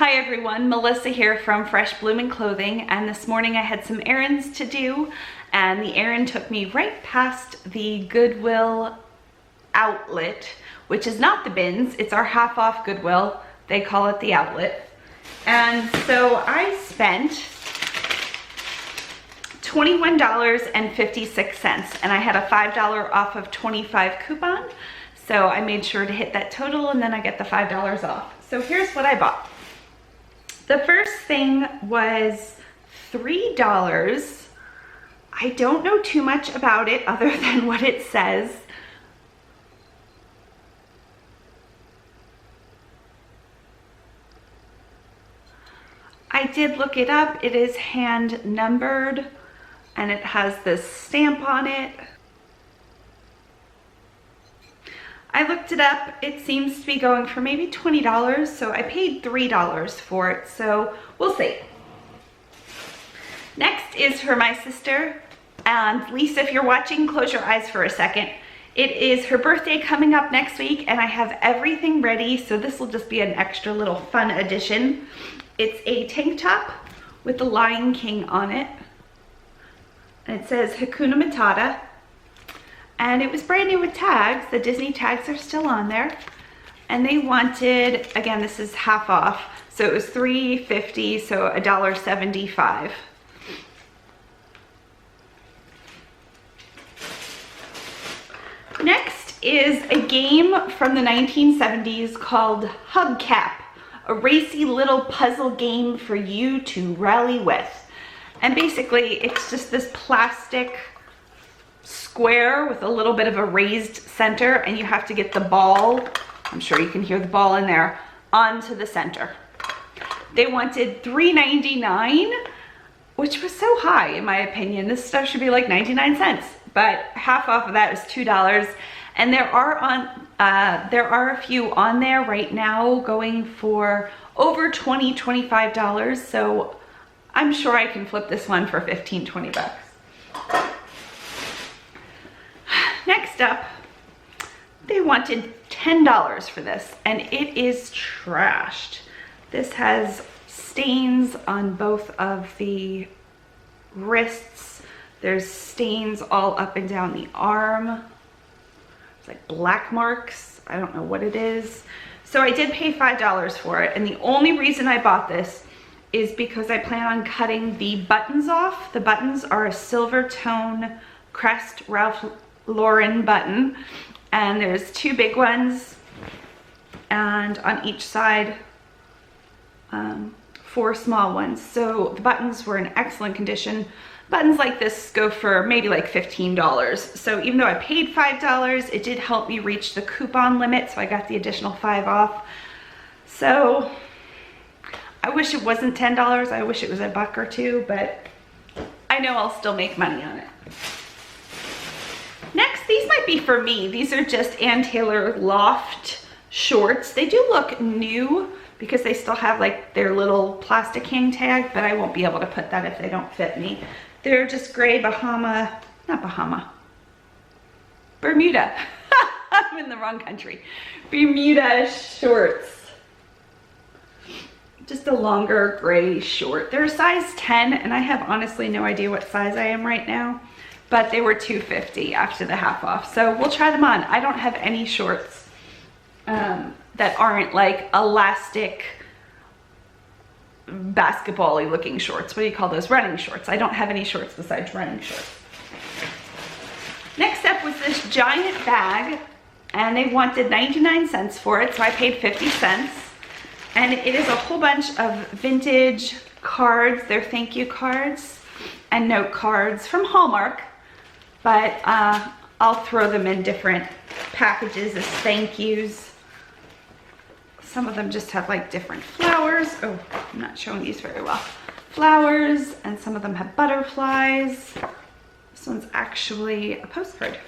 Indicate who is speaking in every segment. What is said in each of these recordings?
Speaker 1: Hi everyone, Melissa here from Fresh Blooming Clothing, and this morning I had some errands to do, and the errand took me right past the Goodwill outlet, which is not the bins, it's our half off Goodwill. They call it the outlet. And so I spent $21.56, and I had a $5 off of 25 coupon. So I made sure to hit that total, and then I get the $5 off. So here's what I bought. The first thing was $3. I don't know too much about it other than what it says. I did look it up. It is hand numbered and it has this stamp on it. I looked it up. It seems to be going for maybe $20, so I paid $3 for it, so we'll see. Next is for my sister, and Lisa, if you're watching, close your eyes for a second. It is her birthday coming up next week, and I have everything ready, so this will just be an extra little fun addition. It's a tank top with the Lion King on it, and it says Hakuna Matata. And it was brand new with tags. The Disney tags are still on there. And they wanted, again, this is half off, so it was $3.50, so $1.75. Next is a game from the 1970s called Hubcap, a racy little puzzle game for you to rally with. And basically, it's just this plastic square with a little bit of a raised center, and you have to get the ball, I'm sure you can hear the ball in there, onto the center. They wanted $3.99, which was so high in my opinion. This stuff should be like 99 cents, but half off of that is $2. And there are a few on there right now going for over $20, $25, so I'm sure I can flip this one for 15, 20 bucks. Next up, they wanted $10 for this, and it is trashed. This has stains on both of the wrists. There's stains all up and down the arm. It's like black marks. I don't know what it is. So I did pay $5 for it, and the only reason I bought this is because I plan on cutting the buttons off. The buttons are a silver tone crest Ralph Lauren button, and there's two big ones, and on each side 4 small ones. So the buttons were in excellent condition. Buttons like this go for maybe like $15. So even though I paid $5, it did help me reach the coupon limit, so I got the additional 5 off. So I wish it wasn't $10. I wish it was $1 or $2, but I know I'll still make money on it. Next, these might be for me. These are just Ann Taylor Loft shorts. They do look new because they still have like their little plastic hang tag, but I won't be able to put that if they don't fit me. They're just gray Bermuda. I'm in the wrong country. Bermuda shorts. Just a longer gray short. They're a size 10, and I have honestly no idea what size I am right now. But they were $2.50 after the half off. So we'll try them on. I don't have any shorts that aren't like elastic basketball-y looking shorts. What do you call those? Running shorts. I don't have any shorts besides running shorts. Next up was this giant bag, and they wanted 99 cents for it, so I paid 50 cents. And it is a whole bunch of vintage cards. They're thank you cards and note cards from Hallmark. But I'll throw them in different packages as thank yous. Some of them just have like different flowers. Oh, I'm not showing these very well. Flowers, and some of them have butterflies. This one's actually a postcard.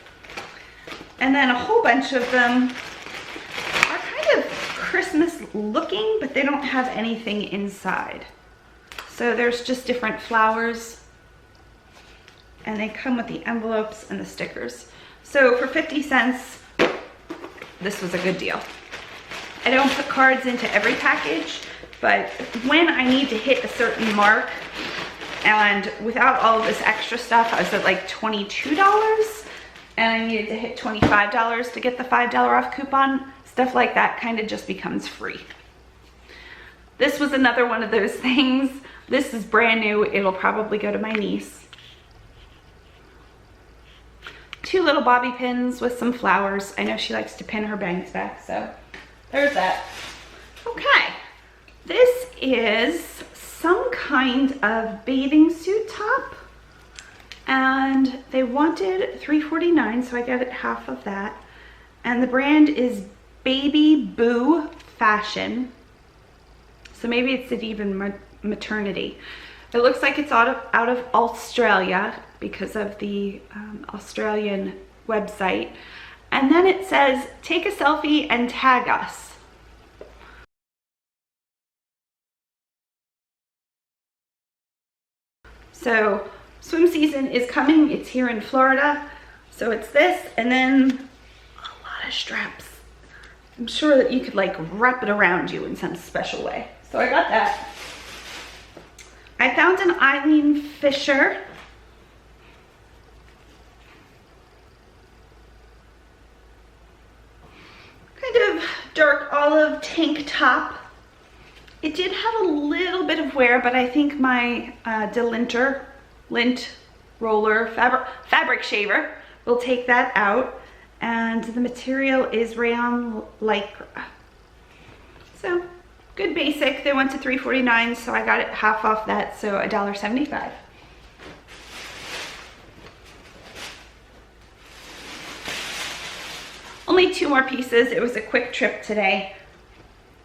Speaker 1: And then a whole bunch of them are kind of Christmas looking, but they don't have anything inside. So there's just different flowers. And they come with the envelopes and the stickers. So for 50 cents, this was a good deal. I don't put cards into every package But when I need to hit a certain mark, and without all of this extra stuff, I was at like $22, and I needed to hit $25 to get the $5 off coupon. Stuff like that kind of just becomes free. This was another one of those things. This is brand new. It'll probably go to my niece. 2 little bobby pins with some flowers. I know she likes to pin her bangs back, so there's that. Okay, this is some kind of bathing suit top, and they wanted $3.49, so I got it half of that. And the brand is Baby Boo Fashion. So maybe it's an even maternity. It looks like it's out of Australia because of the Australian website. And then it says, take a selfie and tag us. So swim season is coming. It's here in Florida. So it's this, and then a lot of straps. I'm sure that you could like wrap it around you in some special way. So I got that. I found an Eileen Fisher. Kind of dark olive tank top. It did have a little bit of wear, but I think my lint roller fabric shaver will take that out. And the material is rayon lycra. So good basic. They went to $3.49, so I got it half off that, so $1.75. Only 2 more pieces. It was a quick trip today.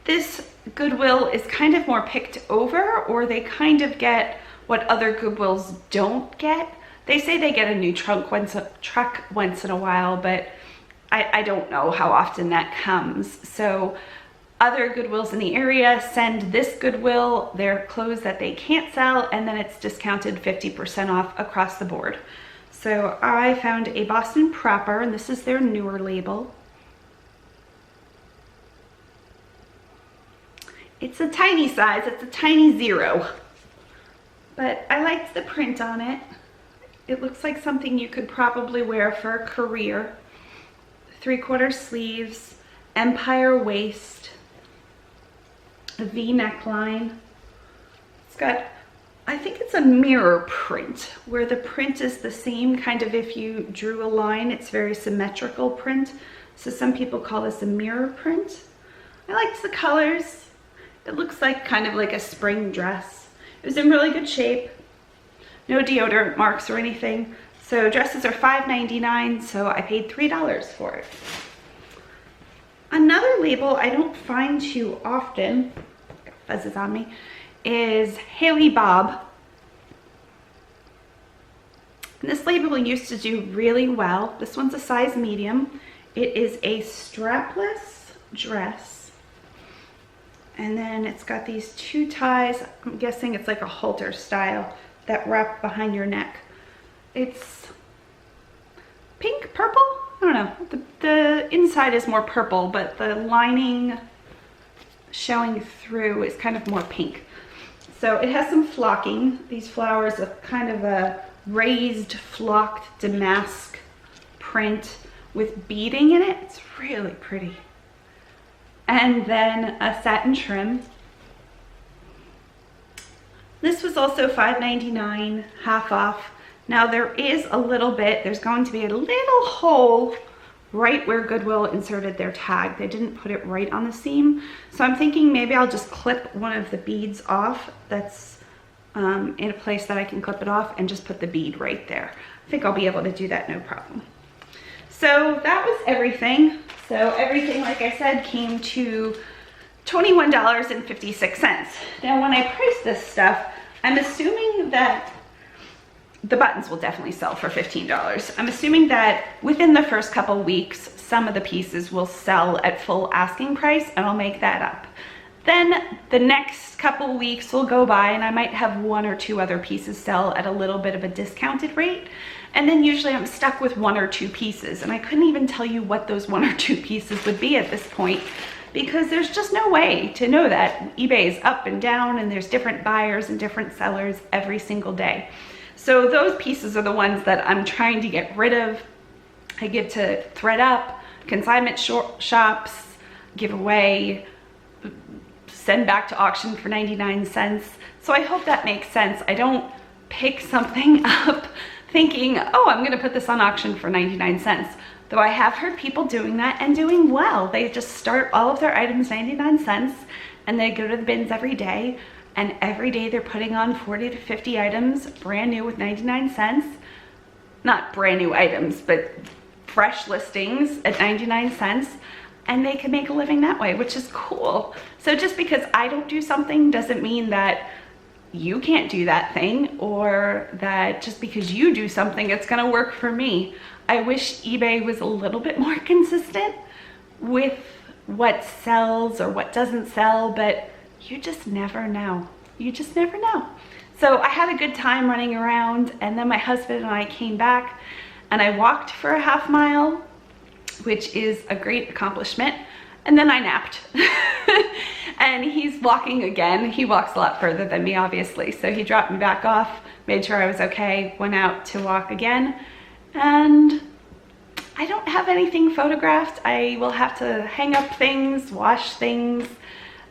Speaker 1: This Goodwill is kind of more picked over, or they kind of get what other Goodwills don't get. They say they get a new truck once in a while, but I don't know how often that comes. So other Goodwills in the area send this Goodwill their clothes that they can't sell, and then it's discounted 50% off across the board. So I found a Boston Proper, and this is their newer label. It's a tiny size, it's a tiny 0. But I liked the print on it. It looks like something you could probably wear for a career. 3/4 sleeves, empire waist, a V neckline. It's got, I think it's a mirror print, where the print is the same kind of, if you drew a line, it's very symmetrical print. So some people call this a mirror print. I liked the colors. It looks like kind of like a spring dress. It was in really good shape. No deodorant marks or anything. So dresses are $5.99, so I paid $3 for it. Another label I don't find too often, fuzzes on me, is Haley Bob. And this label used to do really well. This one's a size medium. It is a strapless dress. And then it's got these 2 ties. I'm guessing it's like a halter style that wrap behind your neck. It's pink, purple? I don't know. The inside is more purple, but the lining showing through is kind of more pink. So it has some flocking. These flowers are kind of a raised flocked damask print with beading in it. It's really pretty. And then a satin trim. This was also $5.99, half off. Now there is a little bit, there's going to be a little hole right where Goodwill inserted their tag. They didn't put it right on the seam. So I'm thinking maybe I'll just clip one of the beads off that's in a place that I can clip it off, and just put the bead right there. I think I'll be able to do that, no problem. So that was everything. So everything, like I said, came to $21.56. Now when I price this stuff, I'm assuming that the buttons will definitely sell for $15. I'm assuming that within the first couple weeks, some of the pieces will sell at full asking price, and I'll make that up. Then the next couple weeks will go by, and I might have 1 or 2 other pieces sell at a little bit of a discounted rate. And then usually I'm stuck with 1 or 2 pieces, and I couldn't even tell you what those 1 or 2 pieces would be at this point. because there's just no way to know that. eBay is up and down and there's different buyers and different sellers every single day. So those pieces are the ones that I'm trying to get rid of. I give to ThredUp, consignment shops, give away, send back to auction for 99 cents. So I hope that makes sense. I don't pick something up thinking, oh, I'm gonna put this on auction for 99 cents. Though I have heard people doing that and doing well. They just start all of their items 99 cents and they go to the bins every day, and every day they're putting on 40 to 50 items brand new with 99 cents. Not brand new items, but fresh listings at 99 cents, and they can make a living that way, which is cool. So just because I don't do something doesn't mean that you can't do that thing, or that just because you do something it's gonna work for me. I wish eBay was a little bit more consistent with what sells or what doesn't sell, but you just never know. You just never know. So I had a good time running around, and then my husband and I came back and I walked for a half mile, which is a great accomplishment. And then I napped. And he's walking again. He walks a lot further than me, obviously. So he dropped me back off, made sure I was okay, went out to walk again. And I don't have anything photographed. I will have to hang up things, wash things,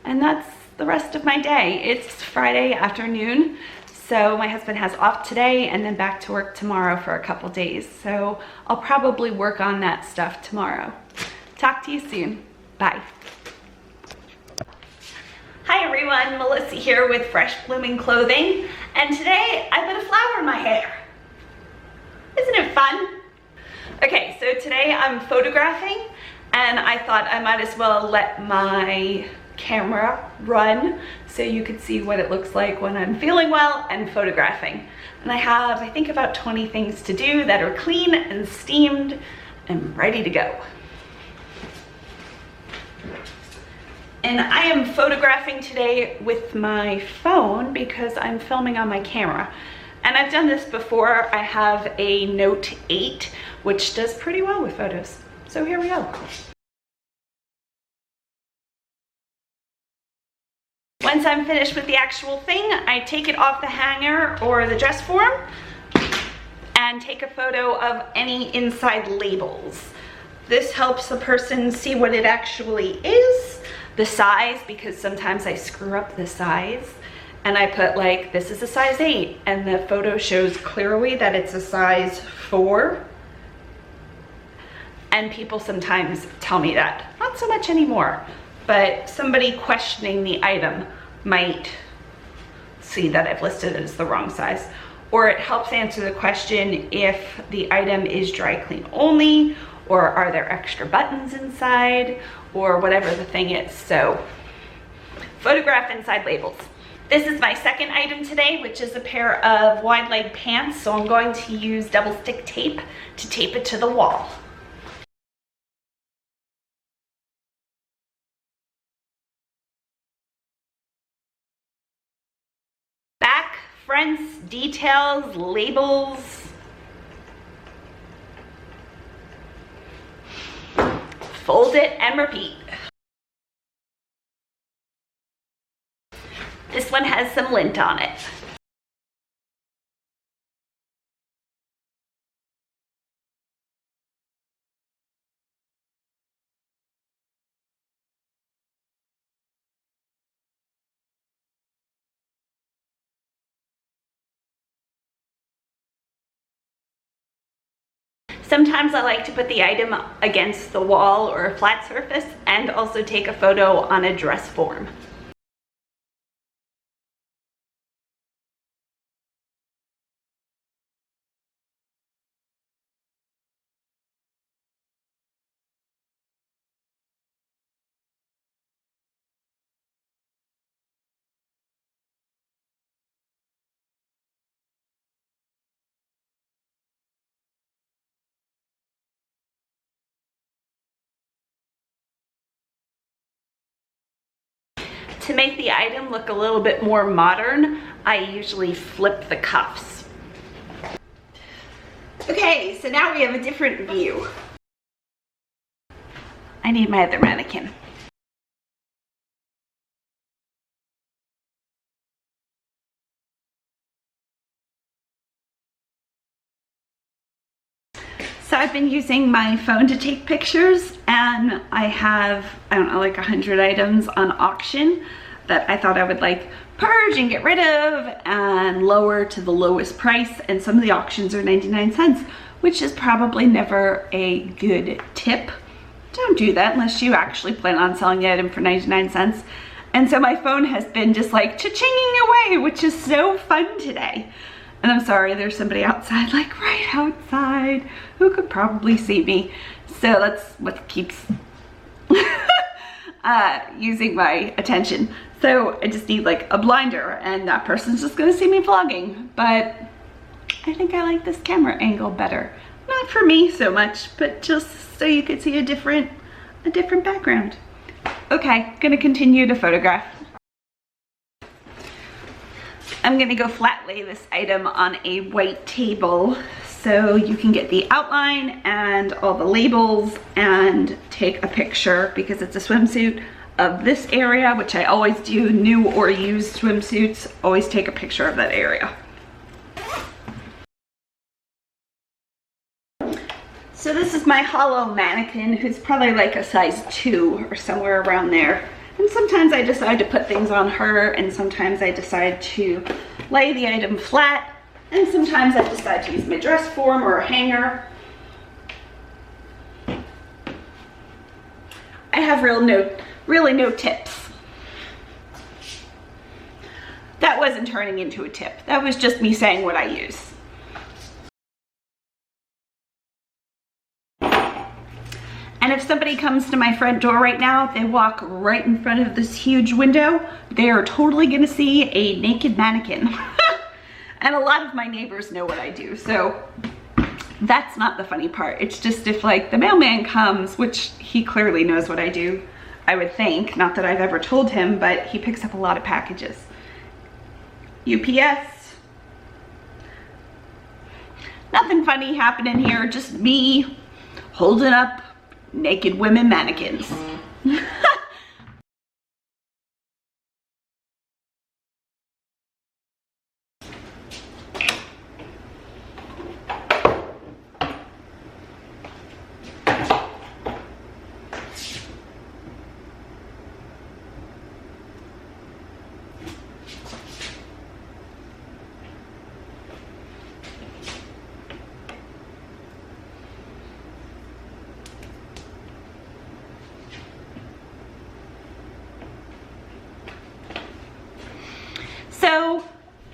Speaker 1: and that's the rest of my day. It's Friday afternoon. So my husband has off today and then back to work tomorrow for a couple days. So I'll probably work on that stuff tomorrow. Talk to you soon. Bye. Hi everyone, Melissa here with Fresh Blooming Clothing, and today I put a flower in my hair. Isn't it fun? Okay, so today I'm photographing, and I thought I might as well let my camera run so you could see what it looks like when I'm feeling well and photographing. And I have, I think, about 20 things to do that are clean and steamed and ready to go. And I am photographing today with my phone because I'm filming on my camera. And I've done this before. I have a Note 8, which does pretty well with photos. So here we go. Once I'm finished with the actual thing, I take it off the hanger or the dress form and take a photo of any inside labels. This helps a person see what it actually is, the size, because sometimes I screw up the size, and I put like, this is a size 8, and the photo shows clearly that it's a size 4. And people sometimes tell me that. Not so much anymore, but somebody questioning the item might see that I've listed it as the wrong size. Or it helps answer the question if the item is dry clean only, or are there extra buttons inside, or whatever the thing is. So photograph inside labels. This is my second item today, which is a pair of wide leg pants. So I'm going to use double stick tape to tape it to the wall. Back, fronts, details, labels. Fold it and repeat. This one has some lint on it. Sometimes I like to put the item against the wall or a flat surface and also take a photo on a dress form. To make the item look a little bit more modern, I usually flip the cuffs. Okay, so now we have a different view. I need my other mannequin. I've been using my phone to take pictures, and I have, I don't know, like 100 items on auction that I thought I would like purge and get rid of and lower to the lowest price, and some of the auctions are 99 cents, which is probably never a good tip. Don't do that unless you actually plan on selling the item for 99 cents. And so my phone has been just like cha-chinging away, which is so fun today. And I'm sorry, there's somebody outside, like right outside, who could probably see me. So that's what keeps using my attention. So I just need like a blinder, and that person's just gonna see me vlogging. But I think I like this camera angle better. Not for me so much, but just so you could see a different background. Okay, gonna continue to photograph. I'm gonna go flat lay this item on a white table so you can get the outline and all the labels and take a picture, because it's a swimsuit of this area, which I always do, new or used swimsuits, always take a picture of that area. So this is my hollow mannequin, who's probably like a size 2 or somewhere around there. And sometimes I decide to put things on her, and sometimes I decide to lay the item flat, and sometimes I decide to use my dress form or a hanger. I have really no tips. That wasn't turning into a tip. That was just me saying what I use. And if somebody comes to my front door right now, they walk right in front of this huge window, they are totally gonna see a naked mannequin. And a lot of my neighbors know what I do, so that's not the funny part. It's just if like the mailman comes, which he clearly knows what I do, I would think, not that I've ever told him, but he picks up a lot of packages. UPS. Nothing funny happening here, just me holding up naked women mannequins. So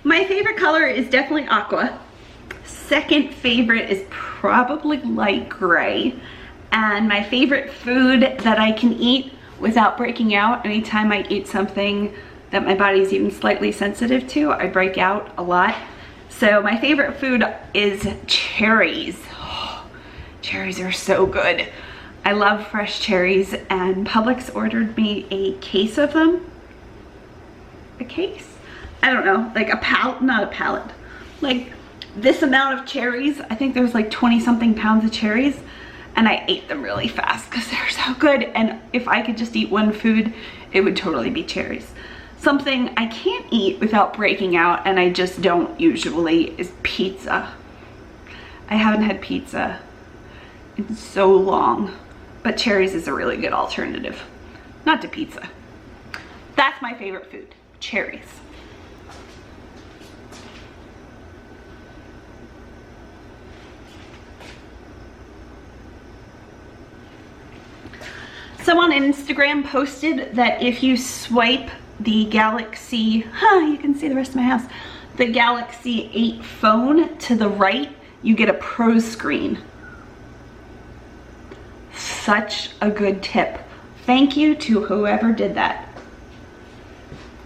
Speaker 1: my favorite color is definitely aqua. Second favorite is probably light gray. And my favorite food that I can eat without breaking out, anytime I eat something that my body's even slightly sensitive to, I break out a lot. So my favorite food is cherries. Oh, cherries are so good. I love fresh cherries, and Publix ordered me a case of them. A case? I don't know, like a pallet, not a pallet. Like this amount of cherries. I think there's like 20 something pounds of cherries, and I ate them really fast because they're so good. And if I could just eat one food, it would totally be cherries. Something I can't eat without breaking out, and I just don't usually, is pizza. I haven't had pizza in so long, but cherries is a really good alternative. Not to pizza. That's my favorite food, cherries. Someone on Instagram posted that if you swipe the Galaxy, you can see the rest of my house, the Galaxy 8 phone to the right, you get a pro screen. Such a good tip. Thank you to whoever did that.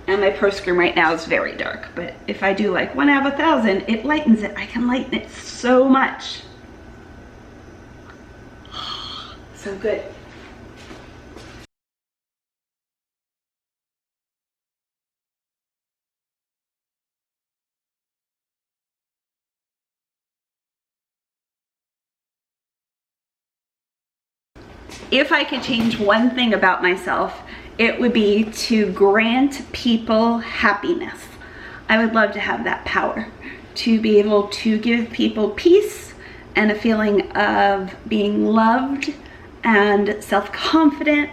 Speaker 1: And my pro screen right now is very dark, but if I do like 1 out of 1,000, it lightens it. I can lighten it so much. So good. If I could change one thing about myself, it would be to grant people happiness. I would love to have that power, to be able to give people peace and a feeling of being loved and self-confident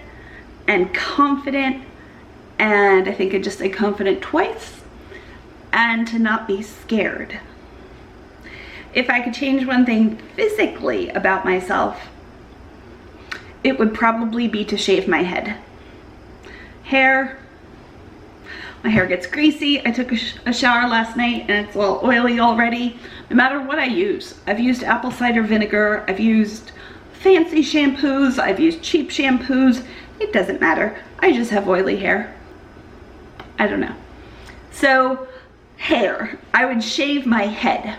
Speaker 1: and confident, and I think I just said confident twice, and to not be scared. If I could change one thing physically about myself, it would probably be to shave my head. My hair gets greasy. I took a shower last night and it's all oily already. No matter what I use, I've used apple cider vinegar, I've used fancy shampoos, I've used cheap shampoos. It doesn't matter. I just have oily hair. I don't know. So, hair. I would shave my head.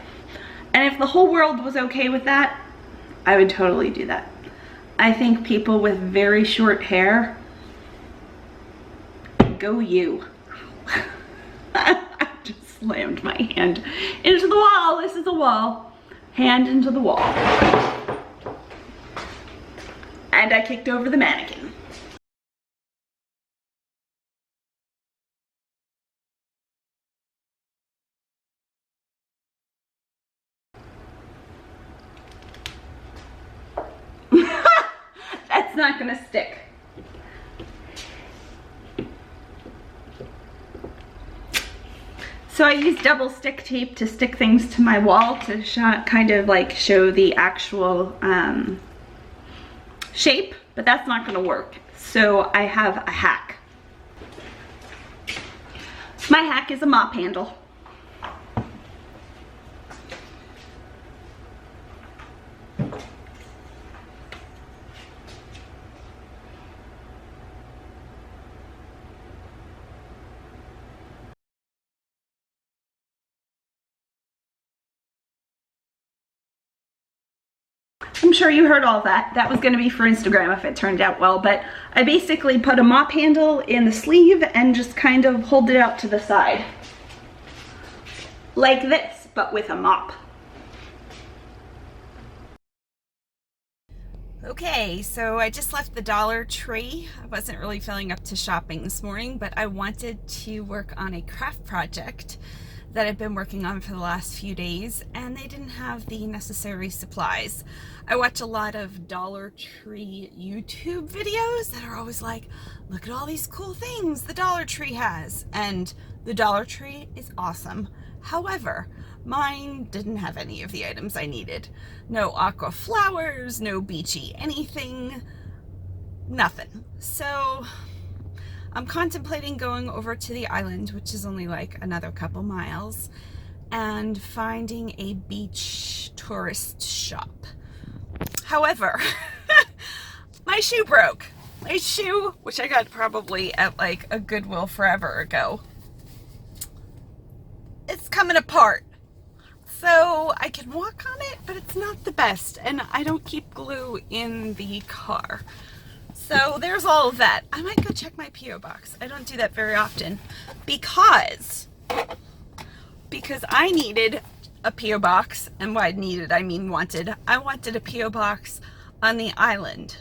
Speaker 1: And if the whole world was okay with that, I would totally do that. I think people with very short hair, go you. I just slammed my hand into the wall. This is a wall. Hand into the wall. And I kicked over the mannequin. That's not gonna stick. So I use double stick tape to stick things to my wall to kind of like show the actual shape, but that's not gonna work. So I have a hack. My hack is a mop handle. I'm sure you heard all that. That was going to be for Instagram if it turned out well, but I basically put a mop handle in the sleeve and just kind of hold it out to the side. Like this, but with a mop. Okay, so I just left the Dollar Tree. I wasn't really feeling up to shopping this morning, but I wanted to work on a craft project that I've been working on for the last few days, and they didn't have the necessary supplies. I watch a lot of Dollar Tree YouTube videos that are always like, look at all these cool things the Dollar Tree has, and the Dollar Tree is awesome. However, mine didn't have any of the items I needed. No aqua flowers, no beachy anything, nothing. So I'm contemplating going over to the island, which is only like another couple miles, and finding a beach tourist shop. However, my shoe broke. My shoe, which I got probably at like a Goodwill forever ago, it's coming apart. So I can walk on it, but it's not the best, and I don't keep glue in the car. So there's all of that. I might go check my P.O. box. I don't do that very often because I needed a P.O. box, and by needed I mean wanted. I wanted a P.O. box on the island.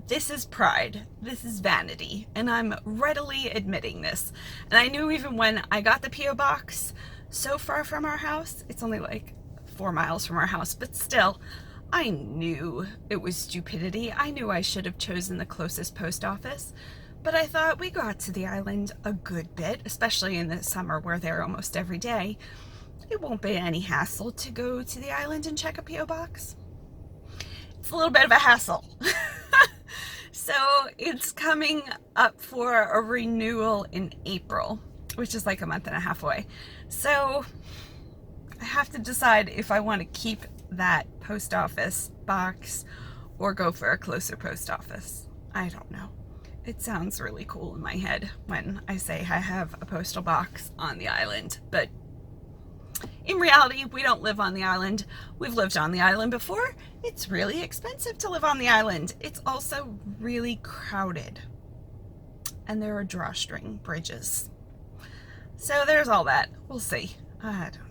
Speaker 1: This is pride. This is vanity, and I'm readily admitting this. And I knew even when I got the P.O. box so far from our house, it's only like 4 miles from our house, but still, I knew it was stupidity. I knew I should have chosen the closest post office, but I thought we go out to the island a good bit, especially in the summer. We're there almost every day. It won't be any hassle to go to the island and check a P.O. box. It's a little bit of a hassle. So it's coming up for a renewal in April, which is like a month and a half away. So I have to decide if I want to keep that post office box or go for a closer post office. I don't know. It sounds really cool in my head when I say I have a postal box on the island, but in reality, we don't live on the island. We've lived on the island before. It's really expensive to live on the island. It's also really crowded, and there are drawstring bridges. So there's all that. We'll see. I don't know.